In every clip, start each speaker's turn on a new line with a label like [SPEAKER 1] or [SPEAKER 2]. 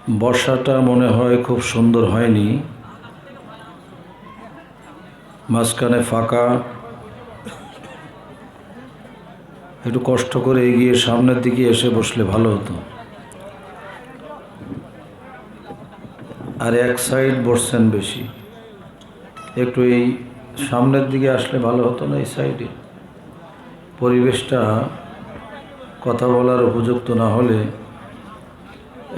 [SPEAKER 1] বর্ষাটা মনে হয় খুব সুন্দর হয়নি, মাঝখানে ফাঁকা। একটু কষ্ট করে এগিয়ে সামনের দিকে এসে বসলে ভালো হতো। আর এক সাইড বসছেন বেশি, একটু এই সামনের দিকে আসলে ভালো হতো না? এই সাইডে পরিবেশটা কথা বলার উপযুক্ত না হলে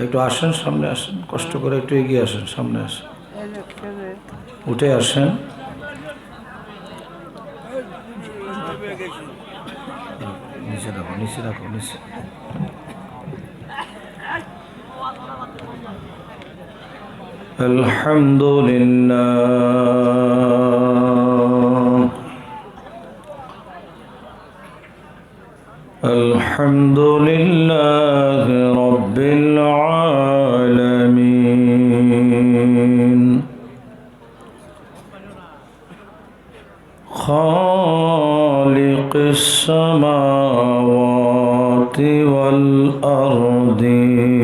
[SPEAKER 1] একটু আসেন, সামনে আসেন, কষ্ট করে একটু এগিয়ে আসেন, সামনে আসেন, উঠে আসেন। নিচে রাখো, নিচে রাখো, নিচে। আলহামদুলিল্লাহ, আলহামদুলিল্লাহ রাব্বিল আলামিন, খালিকিস সামাওয়াতি ওয়াল আরদিন,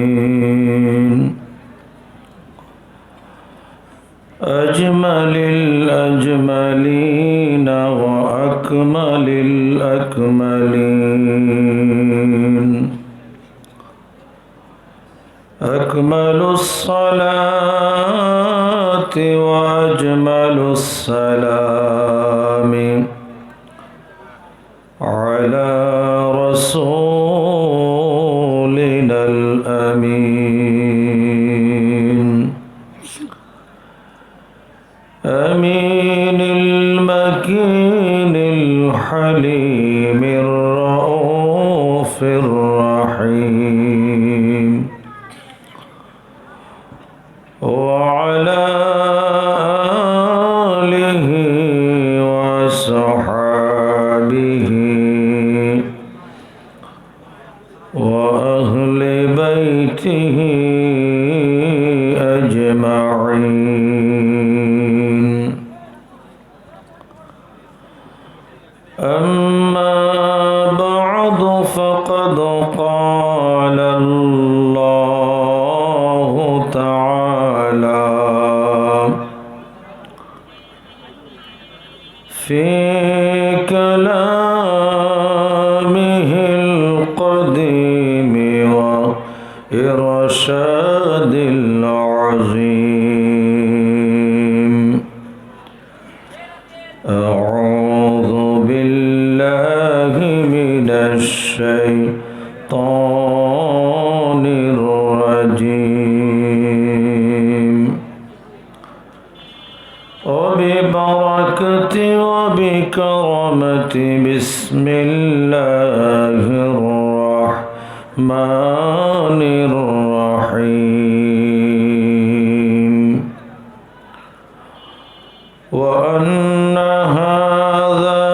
[SPEAKER 1] আজমালিল আজমালিন ওয়া আকমালিল আকমালিন, আকমালুস সালাতি ওয়া আজমালুস সালামি আলা রাসূলিনাল আমিন, أمين المكين الحليم الرؤوف الرحيم، وعلى آله وصحابه وأهل بيته أجمعين. أما بعد فقد قال الله تعالى في كلامه القديم وإرشاد العظيم: أعوذ بالله من الشيطان الرجيم، وببركة وبكرمة بسم الله الرحمن الرحيم، وأن هذا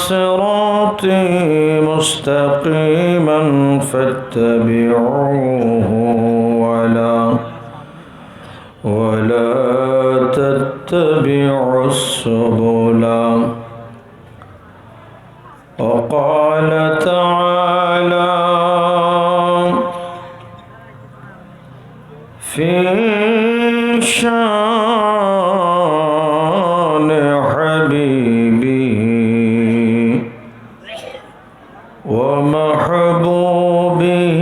[SPEAKER 1] صراطي مستقيما فاتبعوه ولا تتبعوا السبل. وقال تعالى في شان حبيبه ومحبوبه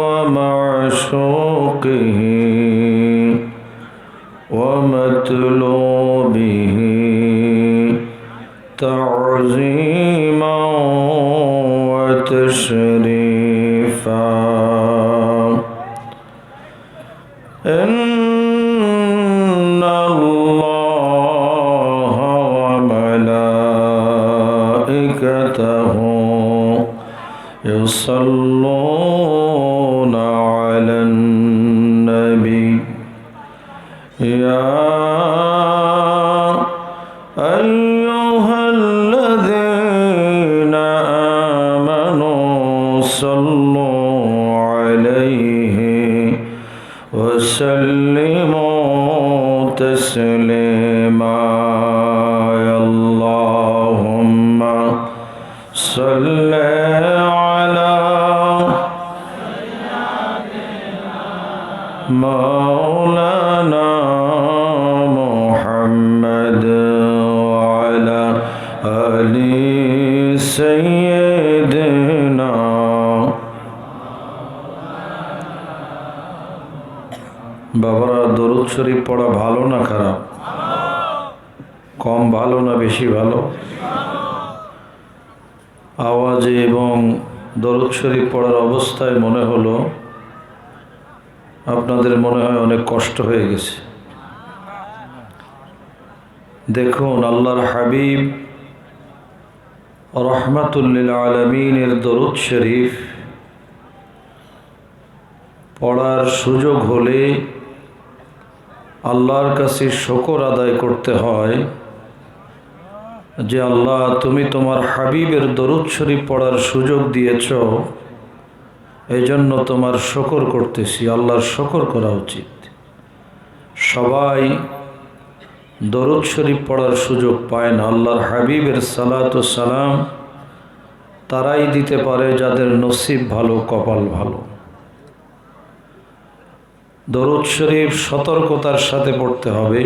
[SPEAKER 1] ومعشوقه ومطلوبه تعظيما وتشريفا. إن الله وملائكته يصلون على النبي، يا أيها الذين آمنوا صلوا عليه وسلموا تسليما. اللهم صل على مولانا محمد وعلى آل سيدنا বাবারা দরুদ শরীফ পড়া ভালো না খারাপ? কম ভালো না বেশি ভালো? আওয়াজে এবং দরুদ শরীফ পড়ার অবস্থায় মনে হলো আপনাদের মনে হয় অনেক কষ্ট হয়ে গেছে। দেখুন, আল্লাহর হাবিব রহমাতুল লিল আলামিনের দরুদ শরীফ পড়ার সুযোগ হলে আল্লাহর কাছে শুকর আদায় করতে হয় যে আল্লাহ, তুমি তোমার হাবিবের দরুদ শরীফ পড়ার সুযোগ দিয়েছ, এই জন্য তোমার শুকর করতেছি। আল্লাহর শুকর করা উচিত। সবাই দরুদ শরীফ পড়ার সুযোগ পায় না। আল্লাহর হাবিবের সালাত ও সালাম তারাই দিতে পারে যাদের নসিব ভালো, কপাল ভালো। দরুদ শরীফ সতর্কতার সাথে পড়তে হবে,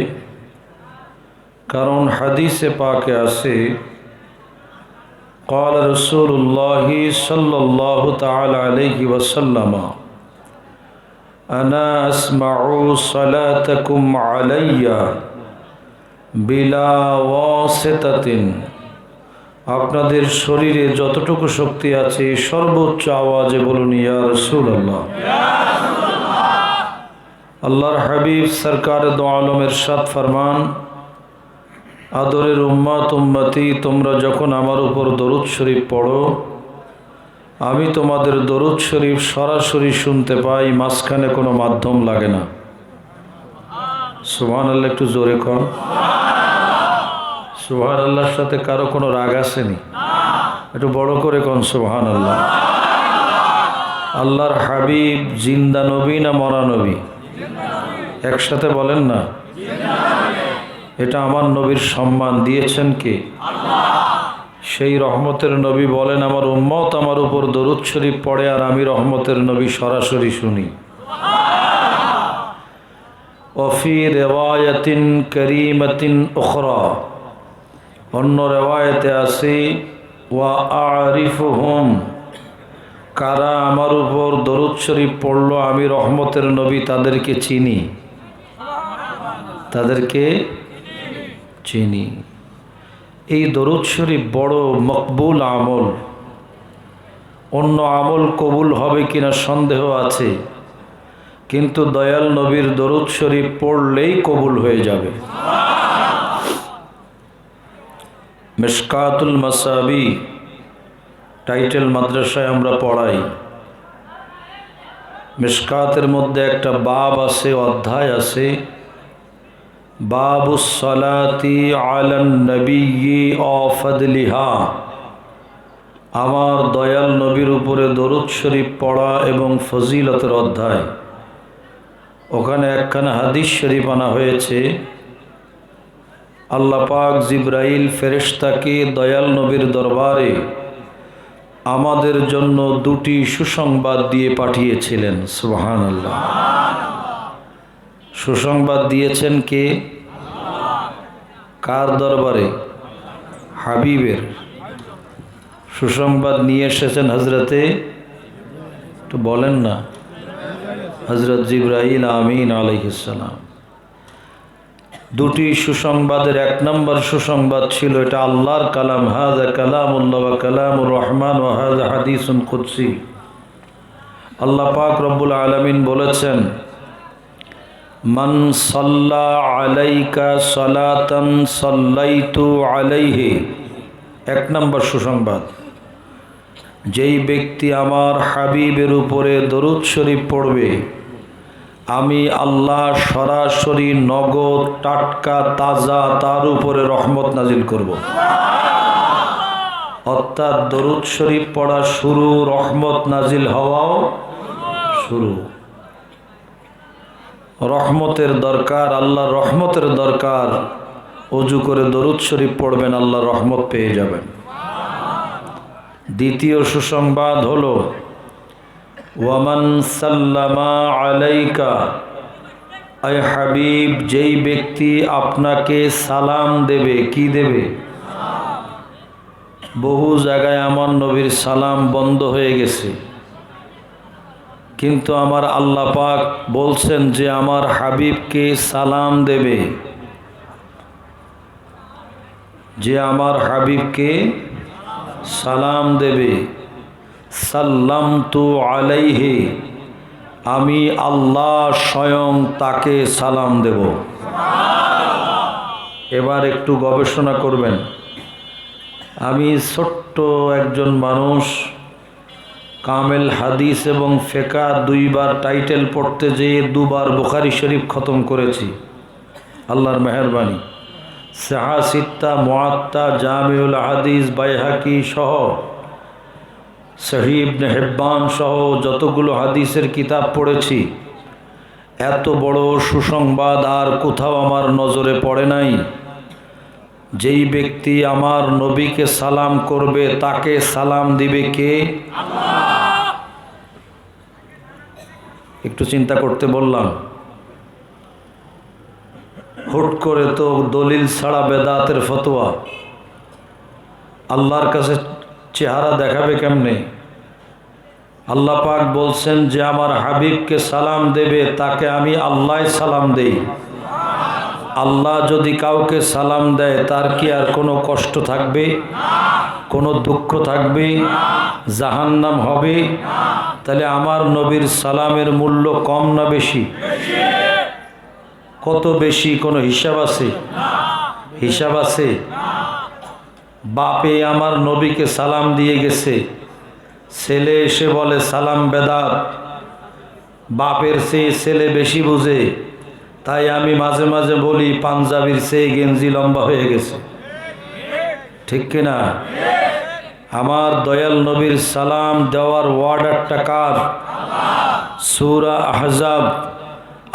[SPEAKER 1] কারণ হাদিসে পাকে আছে قال رسول الله صلى الله تعالى عليه وسلم أنا أسمع صلاتكم علي بلا واسطة। আপনাদের শরীরে যতটুকু শক্তি আছে সর্বোচ্চ আওয়াজে বলুন ইয়া রাসূলুল্লাহ। আল্লাহর হাবিব সরকার দো আলম ইরশাদ ফরমান, আদরের উম্মত উম্মতি, তোমরা যখন আমার উপর দরুদ শরীফ পড়ো, আমি তোমাদের দরুদ শরীফ সরাসরি শুনতে পাই, মাঝখানে কোনো মাধ্যম লাগে না। সুবহানাল্লাহ, একটু জোরে কর। সুবহানাল্লাহর সাথে কারো কোনো রাগ আসেনি? একটু বড় করে কন সুবহানাল্লাহ। আল্লাহর হাবিব জিন্দা নবী না মরা নবী? একসাথে বলেন না। এটা আমার নবীর সম্মান দিয়েছেন কে? সেই রহমতের নবী বলেন, আমার উম্মত আমার উপর দরুদ শরীফ পড়ে আর আমি রহমতের নবী সরাসরি শুনি। ওফি রিওয়ায়াতিন করিমাতিন উখরা, অন্য রিওয়ায়াতে আছে ওয়া আরিফুহুম, কারা আমার উপর দরুদ শরীফ পড়লো আমি রহমতের নবী তাদেরকে চিনি, তাদেরকে চিনি। এই দরুদ শরীফ বড় মকবুল আমল। অন্য আমল কবুল হবে কিনা সন্দেহ আছে, কিন্তু দয়াল নবীর দরুদ শরীফ পড়লেই কবুল হয়ে যাবে। মিশকাতুল মাসাবি টাইটেল মাদ্রাসায় আমরা পড়াই। মিশকাতের মধ্যে একটা বাব আছে, অধ্যায় আছে, বাবুস সালাতি আলান নবিয়্যি ও ফাদলিহা, আমার দয়াল নবীর উপরে দরুদ শরীফ পড়া এবং ফজিলতের অধ্যায়। ওখানে একখানা হাদিস শরীফ আনা হয়েছে, আল্লাহ পাক জিবরাইল ফেরেশতাকে দয়াল নবীর দরবারে আমাদের জন্য দুটি সুসংবাদ দিয়ে পাঠিয়েছিলেন। সুবহানাল্লাহ। সুসংবাদ দিয়েছেন কে? কার দরবারে? হাবিবের। সুসংবাদ নিয়ে এসেছেন হজরতে, তো বলেন না, হজরত জিবরাইল আমিন আলাইহিস সালাম। দুটি সুসংবাদের এক নম্বর সুসংবাদ ছিল, এটা আল্লাহর কালাম, হাযা কালামুল্লাহ ওয়া কালামুর রহমান ওয়া হাযা হাদিসুন কুদসি। আল্লাহ পাক রব্বুল আলামিন বলেছেন, মান সাল্লা আলাইকা সালাতান সাল্লাইতু আলাইহি। এক নম্বর সুসংবাদ, যেই ব্যক্তি আমার হাবিবের উপরে দরুদ শরীফ পড়বে, আমি আল্লাহ সরাসরি নগদ টাটকা তাজা তার উপরে রহমত নাজিল করব। অর্থাৎ দরুদ শরীফ পড়া শুরু, রহমত নাজিল হওয়াও শুরু। রহমতের দরকার, আল্লাহর রহমতের দরকার। ওযু করে দরুদ শরীফ পড়বেন, আল্লাহর রহমত পেয়ে যাবেন। দ্বিতীয় সুসংবাদ হলো, ওয়ামান সাল্লামা আলাইকা আয় হাবিব, যেই ব্যক্তি আপনাকে সালাম দেবে, কি দেবে? বহু জায়গায় আমার নবীর সালাম বন্ধ হয়ে গেছে, কিন্তু আমার আল্লাহ পাক বলছেন যে আমার হাবিবকে সালাম দেবে, যে আমার হাবিবকে সালাম দেবে। সাল্লামতু আলাইহি, আমি আল্লাহ স্বয়ং তাকে সালাম দেব। এবার একটু গবেষণা করবেন। আমি ছোট্ট একজন মানুষ, কামেল হাদিস এবং ফেকা দুইবার টাইটেল পড়তে যেয়ে দুবার বুখারী শরীফ খতম করেছি, আল্লাহর মেহেরবানি। সাহা সিত্তা, মুআত্তা, জামিউল হাদিস, বাইহাকি সহ, সহিহ ইবনে হিব্বান সহ যতগুলো হাদিসের কিতাব পড়েছি, এত বড় সুসংবাদ আর কোথাও আমার নজরে পড়ে নাই। যেই ব্যক্তি আমার নবীকে সালাম করবে তাকে সালাম দিবে কে? আল্লাহ। একটু চিন্তা করতে বললাম। হুট করে তো দলিল ছাড়া বেদাতের ফতোয়া, আল্লাহর কাছে চেহারা দেখাবে কেমনে? আল্লাহ পাক বলছেন যে আমার হাবিবকে সালাম দেবে তাকে আমি আল্লাহ সালাম দেই। আল্লাহ যদি কাউকে সালাম দেয় তার কি আর কোনো কষ্ট থাকবে? কোনো দুঃখ থাকবে? জাহান্নাম হবে? তাহলে আমার নবীর সালামের মূল্য কম না বেশি? কত বেশি? কোনো হিসাব আছে? হিসাব আছে? বাপে আমার নবীকে সালাম দিয়ে গেছে, ছেলে এসে বলে সালাম বেদাত। বাপের চেয়ে ছেলে বেশি বুঝে, তাই আমি মাঝে মাঝে বলি পাঞ্জাবির চেয়ে গেঞ্জি লম্বা হয়ে গেছে, ঠিক কিনা? আমার দয়াল নবীর সালাম দেওয়ার ওয়ার্ডারটা কার? সূরা আহজাব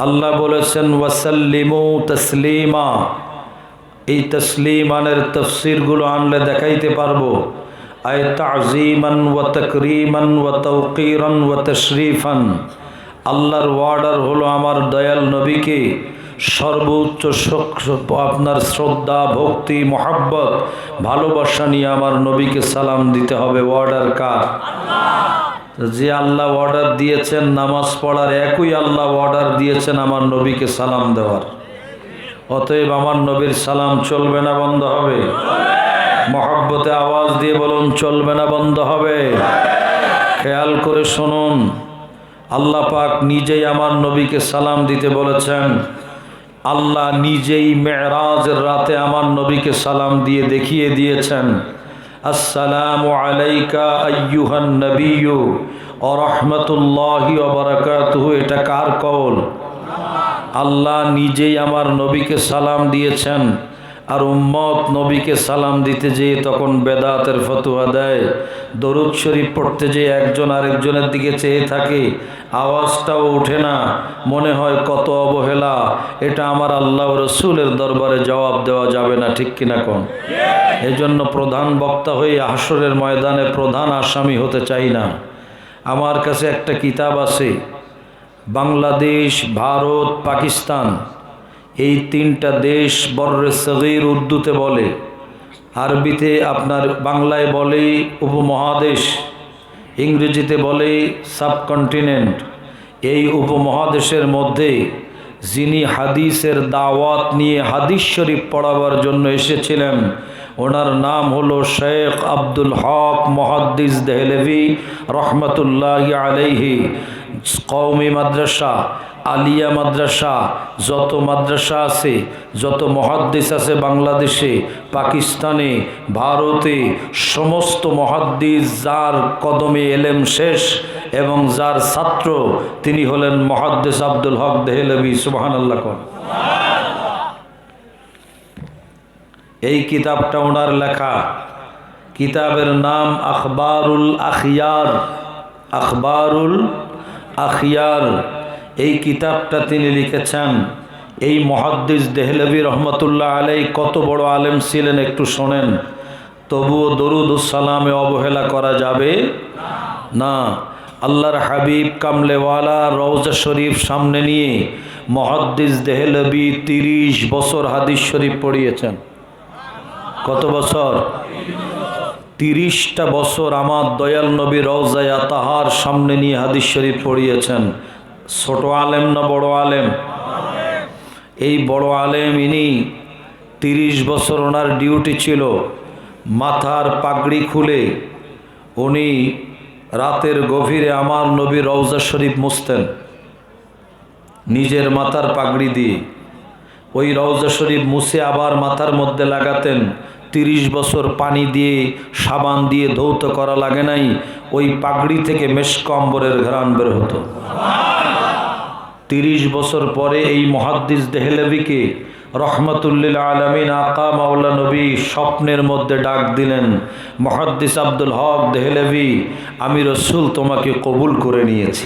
[SPEAKER 1] আল্লাহ বলেছেন ওয়াসাল্লিমু তাসলিমা। এই তসলিমানের তফসিরগুলো আনলে দেখাইতে পারবো। আয় তাযীমান ওয়া তাকরীমান ওয়া তাওকীরান ওয়া তাশরীফান। আল্লাহর ওয়ার্ডার হলো আমার দয়াল নবীকে সর্বোচ্চ আপনার শ্রদ্ধা, ভক্তি, মহাব্বত, ভালোবাসা নিয়ে আমার নবীকে সালাম দিতে হবে। ওয়ার্ডার কার? যে আল্লাহ অর্ডার দিয়েছেন নামাজ পড়ার, একই আল্লাহ অর্ডার দিয়েছেন আমার নবীকে সালাম দেওয়ার। অতএব আমার নবীর সালাম চলবে না বন্ধ হবে? মহব্বতে আওয়াজ দিয়ে বলুন চলবে না বন্ধ হবে? খেয়াল করে শুনুন, আল্লাহ পাক নিজেই আমার নবীকে সালাম দিতে বলেছেন। আল্লাহ নিজেই মেরাজের রাতে আমার নবীকে সালাম দিয়ে দেখিয়ে দিয়েছেন, আসসালামু আলাইকা আইয়ুহান নবিয়্যু ওয়া রাহমাতুল্লাহি ওয়া বারাকাতুহু। এটা কার কওল? আল্লাহ নিজেই আমার নবীকে সালাম দিয়েছেন। আর উম্মত নবীকে সালাম দিতে যেয়ে তখন বেদাতের ফতোয়া দেয়, দরুদ শরীফ পড়তে যেয়ে একজন আরেকজনের দিকে চেয়ে থাকে, আওয়াজটাও ওঠে না, মনে হয় কত অবহেলা। এটা আমার আল্লাহ রসুলের দরবারে জবাব দেওয়া যাবে না, ঠিক কিনা কোন? এজন্য প্রধান বক্তা হয়ে হাসরের ময়দানে প্রধান আসামি হতে চাই না। আমার কাছে একটা কিতাব আছে, বাংলাদেশ, ভারত, পাকিস্তান, এই তিনটা দেশ বর্রে সগীর উর্দুতে বলে, আরবিতে আপনার বাংলায় বলে উপমহাদেশ, ইংরেজিতে বলে সাবকন্টিনেন্ট। এই উপমহাদেশের মধ্যে যিনি হাদিসের দাওয়াত নিয়ে হাদিস শরীফ পড়াবার জন্য এসেছিলেন, ওনার নাম হলো শেখ আব্দুল হক মুহাদ্দিস দেহলভী রহমতুল্লাহি আলাইহি। কওমি মাদ্রাসা, আলিয়া মাদ্রাসা, যত মাদ্রাসা আছে, যত মুহাদ্দিস আছে বাংলাদেশে, পাকিস্তানে, ভারতে, সমস্ত মুহাদ্দিস যার কদমে এলেম শেষ এবং যার ছাত্র তিনি হলেন মুহাদ্দিস আব্দুল হক দেহলভী। সুবহানাল্লাহ। এই কিতাবটা ওনার লেখা। কিতাবের নাম আখবারুল আখিয়ার। আখবারুল আখিয়ার এই কিতাবটা তিনি লিখেছেন। এই মুহাদ্দিস দেহলভী রহমতুল্লাহ আলাই কত বড় আলেম ছিলেন একটু শোনেন। তবুও দরুদ ও সালামে অবহেলা করা যাবে না। আল্লাহর হাবিব কামলেওয়ালা রওজা শরীফ সামনে নিয়ে মুহাদ্দিস দেহলভী 30 বছর হাদিস শরীফ পড়িয়েছেন। কত বছর? 30টা বছর আমার দয়াল নবী রওজায়ে আতাহার সামনে নিয়ে হাদিস শরীফ পড়িয়েছেন। ছোট আলেম না বড় আলেম? এই বড় আলেম ইনি 30 বছর ওনার ডিউটি ছিল মাথার পাগড়ি খুলে উনি রাতের গভীরে আমার নবী রওজা শরীফ মুছতেন নিজের মাথার পাগড়ি দিয়ে। ওই রওজা শরীফ মুছে আবার মাথার মধ্যে লাগাতেন। 30 বছর পানি দিয়ে সাবান দিয়ে ধৌত করা লাগে নাই, ওই পাগড়ি থেকে মেশক আম্বরের ঘ্রাণ বের হতো। 30 বছর পরে এই মুহাদ্দিস দেহলভীকে রহমতুল্লিল আলামিন আকা মাওলা নবী স্বপ্নের মধ্যে ডাক দিলেন, মুহাদ্দিস আব্দুল হক দেহলভী, আমি রসুল তোমাকে কবুল করে নিয়েছি,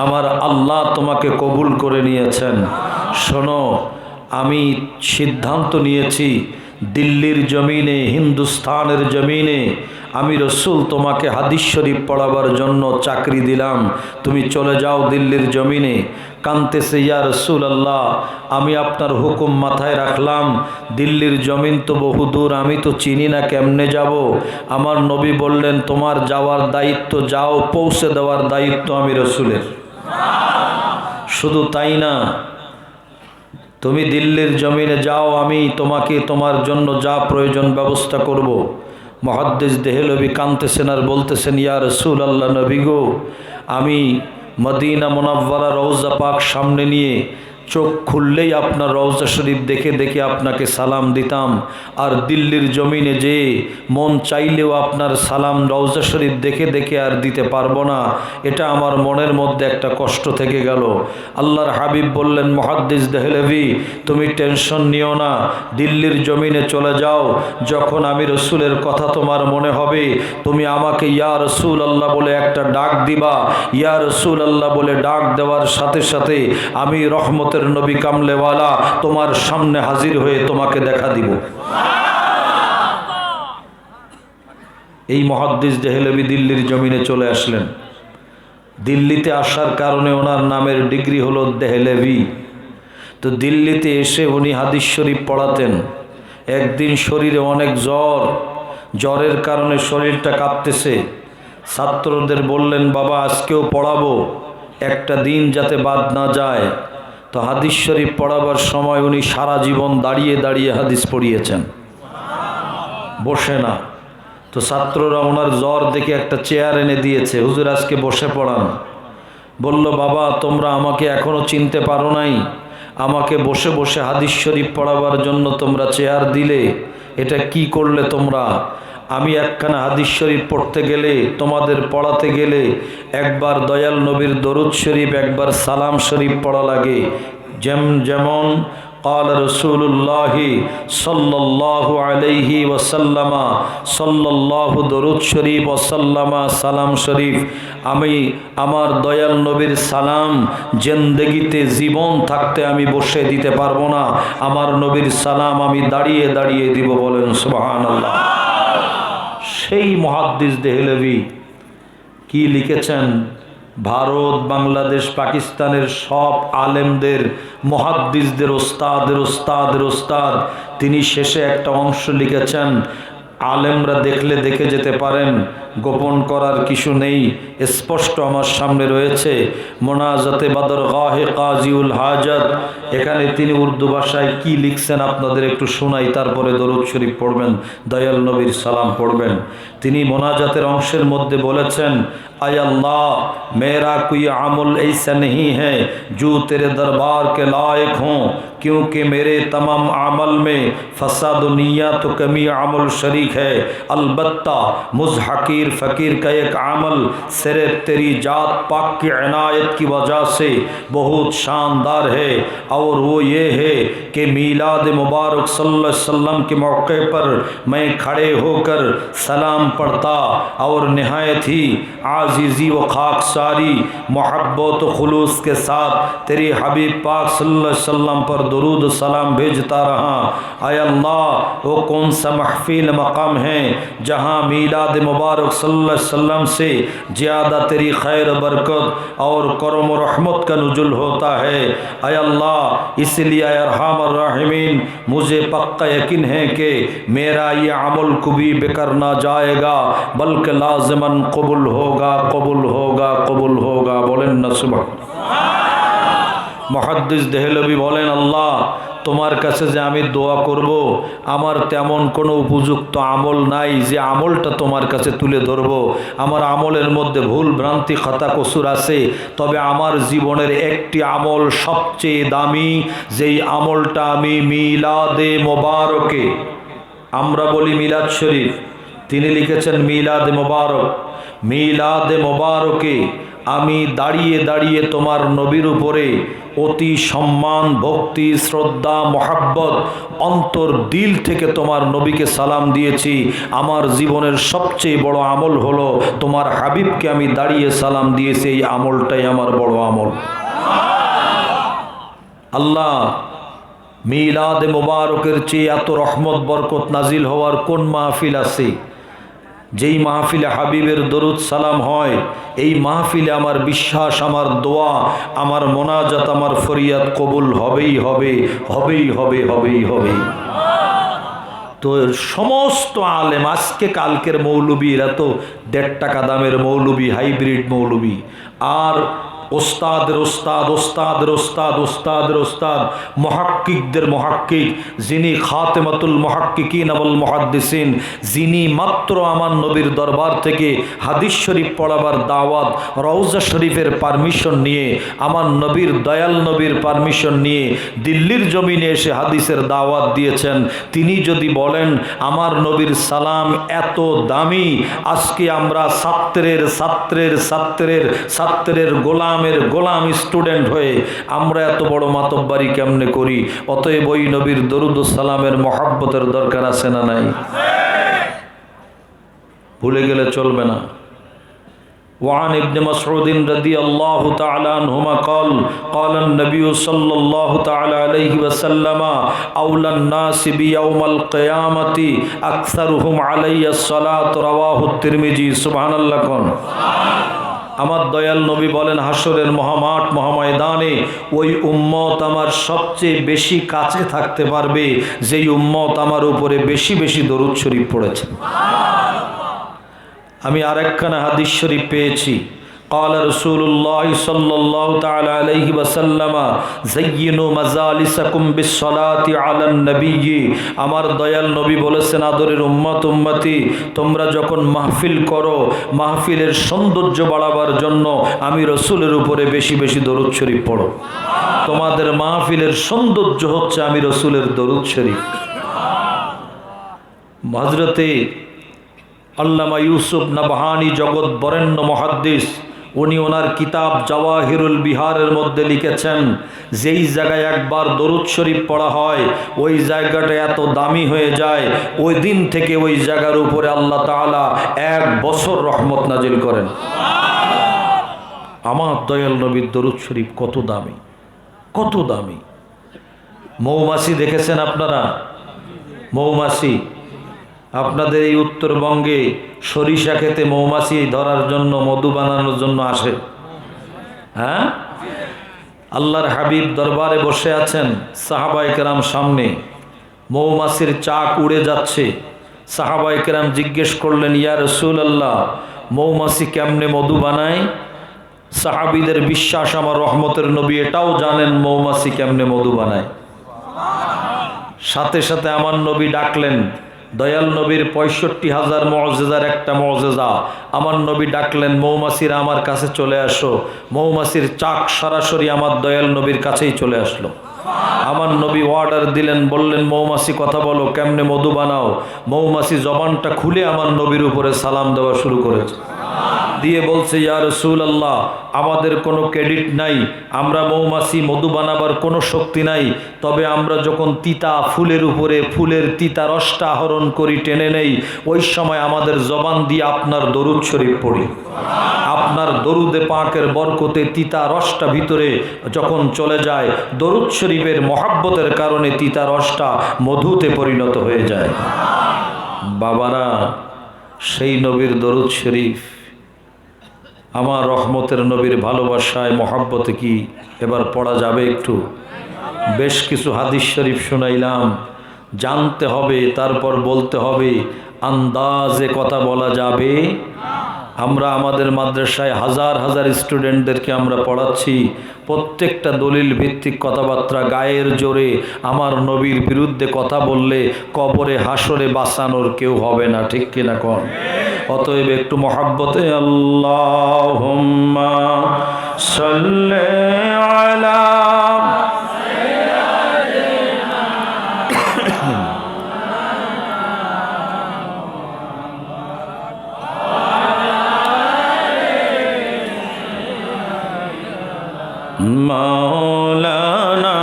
[SPEAKER 1] আমার আল্লাহ তোমাকে কবুল করে নিয়েছেন। শোনো, আমি সিদ্ধান্ত নিয়েছি দিল্লির জমিনে, হিন্দুস্তানের জমিনে আমি রসুল তোমাকে হাদিস শরীফ পড়াবার জন্য চাকরি দিলাম, তুমি চলে যাও দিল্লির জমিনে। কানতেছে, ইয়া রসুল আল্লাহ, আমি আপনার হুকুম মাথায় রাখলাম, দিল্লির জমিন তো বহুদূর, আমি তো চিনি না, কেমনে যাব? আমার নবী বললেন, তোমার যাওয়ার দায়িত্ব, যাও, পৌঁছে দেওয়ার দায়িত্ব আমি রসুলের। শুধু তাই না, তুমি দিল্লির জমিনে যাও, আমি তোমাকে তোমার জন্য যা প্রয়োজন ব্যবস্থা করব। মুহাদ্দিস দেহলভী কাঁদতেছেন আর বলতেছেন, ইয়া রাসূল আল্লাহ, নবী গো, আমি মদিনা মুনাওয়ারা রওজা পাক সামনে নিয়ে চোখ খুললেই আপনার রওজা শরীফ দেখে দেখে আপনাকে সালাম দিতাম, আর দিল্লির জমিনে যে মন চাইলেও আপনার সালাম রওজা শরীফ দেখে দেখে আর দিতে পারবো না, এটা আমার মনের মধ্যে একটা কষ্ট থেকে গেল। আল্লাহর হাবিব বললেন, মুহাদ্দিস দেহলভী, তুমি টেনশন নিও না, দিল্লির জমিনে চলে যাও, যখন আমি রসুলের কথা তোমার মনে হবে তুমি আমাকে ইয়া রসুল আল্লাহ বলে একটা ডাক দিবা। ইয়া রসুল আল্লাহ বলে ডাক দেওয়ার সাথে সাথে আমি রহমত নবী কামলেওয়ালা তোমার সামনে হাজির হয়ে তোমাকে দেখা দিব। এই মুহাদ্দিস দেহলভী দিল্লির জমিনে চলে আসলেন। দিল্লিতে আসার কারণে ওনার নামের ডিগ্রি হলো দেহলভী। তো দিল্লিতে এসে উনি হাদিস শরীফ পড়াতেন। একদিন শরীরে অনেক জ্বর, জ্বরের কারণে শরীরটা কাঁপতেছে। ছাত্রদের বললেন, বাবা আজকেও পড়াবো, একটা দিন যাতে বাদ না যায়। তো হাদিস শরীফ পড়াবার সময় উনি সারা জীবন দাঁড়িয়ে দাঁড়িয়ে হাদিস পড়িয়েছেন, বসে না। তো ছাত্ররা ওনার জ্বর দেখে একটা চেয়ার এনে দিয়েছে, হুজুর আজকে বসে পড়ান। বলল, বাবা তোমরা আমাকে এখনো চিনতে পারো নাই, আমাকে বসে বসে হাদিস শরীফ পড়াবার জন্য তোমরা চেয়ার দিলে, এটা কি করলে তোমরা? আমি একখানা হাদিস শরীফ পড়তে গেলে, তোমাদের পড়াতে গেলে একবার দয়াল নবীর দরুদ শরীফ, একবার সালাম শরীফ পড়া লাগে। যেমন قال رسول الله صلى الله عليه وسلم صلى الله দরুদ শরীফ ওয়াসাল্লাম সালাম শরীফ, আমি আমার দয়াল নবীর সালাম জিন্দেগিতে জীবন থাকতে আমি বসে দিতে পারবো না, আমার নবীর সালাম আমি দাঁড়িয়ে দাঁড়িয়ে দিব। বলেন সুবহানাল্লাহ। সেই মুহাদ্দিস দেহলভী কি লিখেছেন? ভারত, বাংলাদেশ, পাকিস্তানের সব আলেমদের, মুহাদ্দিসদের ওস্তাদের ওস্তাদের ওস্তাদ, তিনি শেষে একটা অংশ লিখেছেন। আলেমরা দেখলে দেখে যেতে পারেন, গোপন করার কিছু নেই, স্পষ্ট আমার সামনে রয়েছে। মোনাজাতে বাদর গাহে কাজিউল হাজাত, এখানে তিনি উর্দু ভাষায় কি লিখছেন আপনাদের একটু শোনাই, তারপরে দরুদ শরীফ পড়বেন, দয়াল নবীর সালাম পড়বেন। তিনি মোনাজাতের অংশের মধ্যে বলেছেন, आय अल्लाह मेरा कोई अमल ऐसा नहीं है जो तेरे दरबार के लायक हों, क्योंकि मेरे तमाम अमल में फसाद नियत तो कमी अमल शरीक है। अलबत्ता मुझ हकीर फ़कीर का एक अमल सिर्फ तेरी जात पाक की इनायत की वजह से बहुत शानदार है, और वो ये है कि मीलाद मुबारक सल्लल्लाहु अलैहि वसल्लम के मौके पर मैं खड़े होकर सलाम पढ़ता और नहायत ही आजीज़ी व खाकसारी मोहब्बत व खुलूस के साथ तेरे हबीब पाक सल्लल्लाहु अलैहि वसल्लम पर दुरूद सलाम भेजता रहा। आय अल्लाह वो कौन सा महफिल मकाम है जहाँ मीलाद मुबारक सल्लल्लाहु अलैहि वसल्लम से ज़्यादा तेरी खैर बरकत और करम और रहमत का नुज़ुल होता है। ऐ अल्लाह, इसलिए अरहमर राहिमीन, मुझे पक्का यकीन है कि मेरा ये अमल कभी बेकार ना जाएगा, बल्कि लाज़िमन कबूल होगा, कबूल होगा, कबूल होगा। बोलें ना सुबह। मुहद्दिस देहलवी बोलें, अल्लाह তোমার কাছে যে আমি দোয়া করব, আমার তেমন কোনো উপযুক্ত আমল নাই যে আমলটা তোমার কাছে তুলে ধরব। আমার আমলের মধ্যে ভুল ভ্রান্তি খাতা কসুর আছে, তবে আমার জীবনের একটি আমল সবচেয়ে দামি, যেই আমলটা আমি মিলাদে মোবারকে, আমরা বলি মিলাদ শরীফ, তিনি লিখেছেন মিলাদে মোবারক, মিলাদে মোবারকে আমি দাঁড়িয়ে দাঁড়িয়ে তোমার নবীর উপরে অতি সম্মান, ভক্তি, শ্রদ্ধা, মহাব্বত, অন্তর দিল থেকে তোমার নবীকে সালাম দিয়েছি। আমার জীবনের সবচেয়ে বড় আমল হলো তোমার হাবিবকে আমি দাঁড়িয়ে সালাম দিয়েছি। এই আমলটাই আমার বড় আমল। আল্লাহ, মিলাদে মোবারকের চেয়ে এত রহমত বরকত নাজিল হওয়ার কোন মাহফিল আছে? যেই মাহফিলে হাবিবের দরুদ সালাম হয়, এই মাহফিলে আমার বিশ্বাস, আমার দোয়া, আমার মোনাজাত, আমার ফরিয়াদ কবুল হবেই হবে, হবেই হবে, হবেই হবে। তো সমস্ত আলেম, আজকে কালকের মৌলবী, এরা তো 1.5 টাকা দামের মৌলবী, হাইব্রিড মৌলবী, আর ওস্তাদের ওস্তাদ, ওস্তাদের ওস্তাদ, ওস্তাদের ওস্তাদ, মুহাক্কিকদের মুহাক্কিক, যিনি খাতেমাতুল মুহাক্কিকিন ওয়াল মুহাদ্দিসিন, যিনি মাত্র আমার নবীর দরবার থেকে হাদিস শরীফ পড়াবার দাওয়াত, রওজা শরীফের পারমিশন নিয়ে, আমার নবীর, দয়াল নবীর পারমিশন নিয়ে দিল্লির জমিনে এসে হাদিসের দাওয়াত দিয়েছেন, তিনি যদি বলেন আমার নবীর সালাম এত দামি, আজকে আমরা ছাত্রের ছাত্রের ছাত্রের ছাত্রের গোলাম, গোলাম স্টুডেন্ট হয়ে আমরা এত বড় মাতব্বারি কেমনে করি? অতএব ওই নবীর দরুদ ও সালামের মহাব্বতের দরকার আছে না নাই? ভুলে গেলে চলবে না। وعن ابن مسعود رضي الله تعالى عنهما قال قال النبي صلى الله تعالى عليه وسلم أولى الناس بيوم القيامة أكثرهم علي الصلاة رواه الترمذي سبحان الله كن। আমার দয়াল নবী বলেন, হাসরের মহামাঠ, মহাময়দানে ওই উম্মত আমার সবচেয়ে বেশি কাছে থাকতে পারবে যেই উম্মত আমার উপরে বেশি বেশি দরুদ শরীফ পড়েছে। আমি আরেকখানা হাদিস শরীফ পেয়েছি, قال رسول الله صلى الله تعالى عليه وسلم زينوا مجالسكم بالصلاة على النبي। আমার দয়াল নবী বলেছেন, আদরের উম্মত, উম্মতি, তোমরা যখন মাহফিল করো, মাহফিলের সৌন্দর্য বাড়াবার জন্য আমি রসুলের উপরে বেশি বেশি দরুদ শরীফ পড়ো। তোমাদের মাহফিলের সৌন্দর্য হচ্ছে আমি রসুলের দরুদ শরীফ। হযরতে আল্লামা ইউসুফ নাবহানী জগৎ বরেণ্য মুহাদ্দিস, উনি ওনার কিতাব জাওয়াহিরুল বিহারের মধ্যে লিখেছেন, যেই জায়গায় একবার দরুদ শরীফ পড়া হয় ওই জায়গাটা এত দামি হয়ে যায়, ওই দিন থেকে ওই জায়গার উপরে আল্লাহ তাআলা 1 বছর রহমত নাজিল করেন। আমার দয়াল নবীর দরুদ শরীফ কত দামি, কত দামি। মৌমাছি দেখেছেন আপনারা? মৌমাছি, আপনাদের এই উত্তরবঙ্গে সরিষা খেতে মৌমাছি ধরার জন্য, মধু বানানোর জন্য আসে। হ্যাঁ, আল্লাহর হাবিব দরবারে বসে আছেন, সাহাবায়ে কেরাম সামনে, মৌমাছির চাক উড়ে যাচ্ছে। সাহাবায়ে কেরাম জিজ্ঞেস করলেন, ইয়া রাসূলুল্লাহ, মৌমাছি কেমনে মধু বানায়? সাহাবীদের বিশ্বাস, আমার রহমতের নবী এটাও জানেন মৌমাছি কেমনে মধু বানায়। সাথে সাথে আমার নবী ডাকলেন, দয়াল নবীর 65,000 মুআজিজার একটা মুআজিজা, আমার নবী ডাকলেন, মৌমাছিরা আমার কাছে চলে আসো। মৌমাছির চাক সরাসরি আমার দয়াল নবীর কাছেই চলে আসলো। আমার নবী অর্ডার দিলেন, বললেন, মৌমাছি কথা বলো, কেমনে মধু বানাও? মৌমাছি জবানটা খুলে আমার নবীর উপরে সালাম দেওয়া শুরু করেছে, দিয়ে বলছে, ইয়া রাসূলুল্লাহ, আমাদের কোনো ক্রেডিট নাই, আমরা মৌমাছি মধু বানাবার কোনো শক্তি নাই, তবে আমরা যখন তিতা ফুলের উপরে ফুলের তিতা রসটা আহরণ করি, টেনে নেই, ওই সময় আমাদের জবান দিয়ে আপনার দরুদ শরীফ পড়ি। আপনার দরুদে পাকের বরকতে তিতা রসটা ভিতরে যখন চলে যায়, দরুদ শরীফের মহাব্বতের কারণে তিতা রসটা মধুতে পরিণত হয়ে যায়। বাবারা, সেই নবীর দরুদ শরীফ, আমার রহমতের নবীর ভালোবাসায় মহাব্বতে কি এবার পড়া যাবে? একটু বেশ কিছু হাদিস শরীফ শুনাইলাম, জানতে হবে, তারপর বলতে হবে। আন্দাজে কথা বলা যাবে। আমরা আমাদের মাদ্রাসায় হাজার হাজার স্টুডেন্টদেরকে আমরা পড়াচ্ছি, প্রত্যেকটা দলিল ভিত্তিক কথাবার্তা, গায়ের জোরে আমার নবীর বিরুদ্ধে কথা বললে কবরে হাসরে বাঁচানোর কেউ হবে না, ঠিক কিনা কোন? অতএব একটু মহাব্বতে আল্লাহুম্মা সাল্লি আলা মাওলানা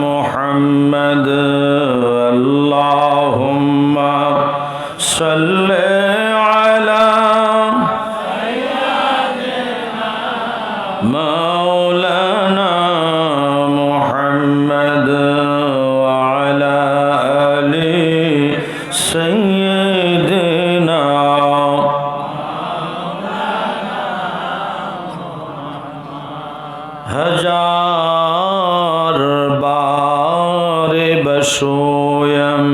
[SPEAKER 1] মুহাম্মদ। আল্লাহুম্মা সাল্লি আলা মাওলানা মুহাম্মদ ওয়া আলা আলি সাইয়্যিদিনা। हजार बार बशोयम,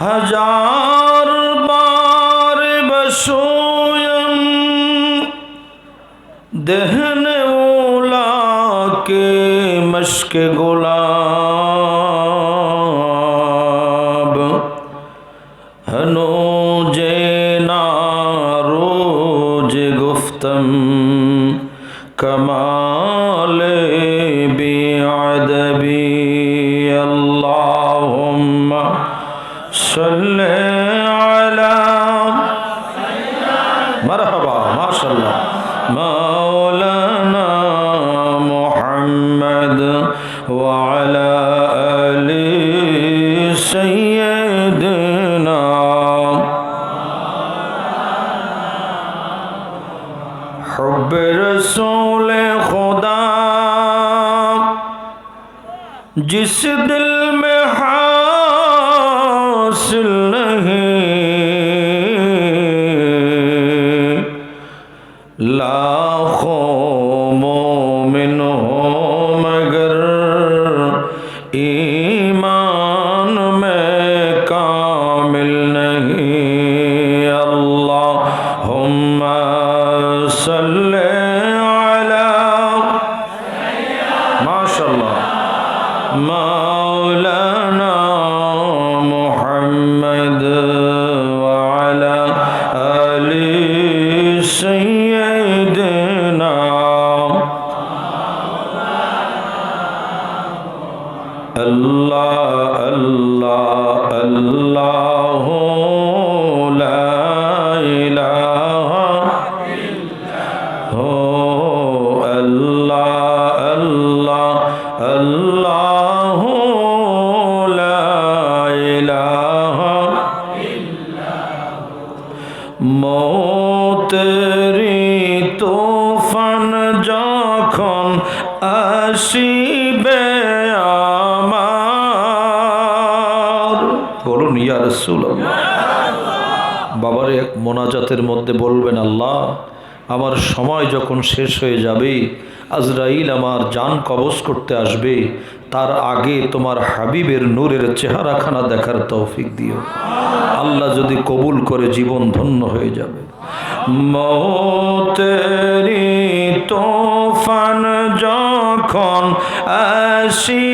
[SPEAKER 1] हजार बार बशोयम, दहने ओला के मश्क गुलाब, हनोजे नारोज गुफ्तम, कमाल बिअदबी। अल्लाहुम्मा सल्ली अला मरहबा माशाअल्लाह मौलाना मुहम्मद व अला आलि सय्यिदना। हुब्ब रसूल खुदा जिस दिल में हासिल नहीं, लाखों मोमिन हो मगर ईमान में कामिल नहीं। अल्लाहुम्मा सल्ले अला माशाअल्लाह मौलाना मुहम्मद व अला आलि सय्यिदना। अल्लाह अल्लाह अल्लाह ला इलाहा हो, अल्लाह अल्लाह अल्लाह ला इलाहा। मौतेरी तूफान যখন আসিবে আমার, বলুন ইয়া রাসূলুল্লাহ। বাবার এক মোনাজাতের মধ্যে বলবেন, আল্লাহ আমার সময় যখন শেষ হয়ে যাবে, আজরাইল আমার জান কবজ করতে আসবে, তার আগে তোমার হাবিবের নূরের চেহারাখানা দেখার তৌফিক দিও। আল্লাহ যদি কবুল করে জীবন ধন্য হয়ে যাবে। মৌতেরি তোফান যখন আসি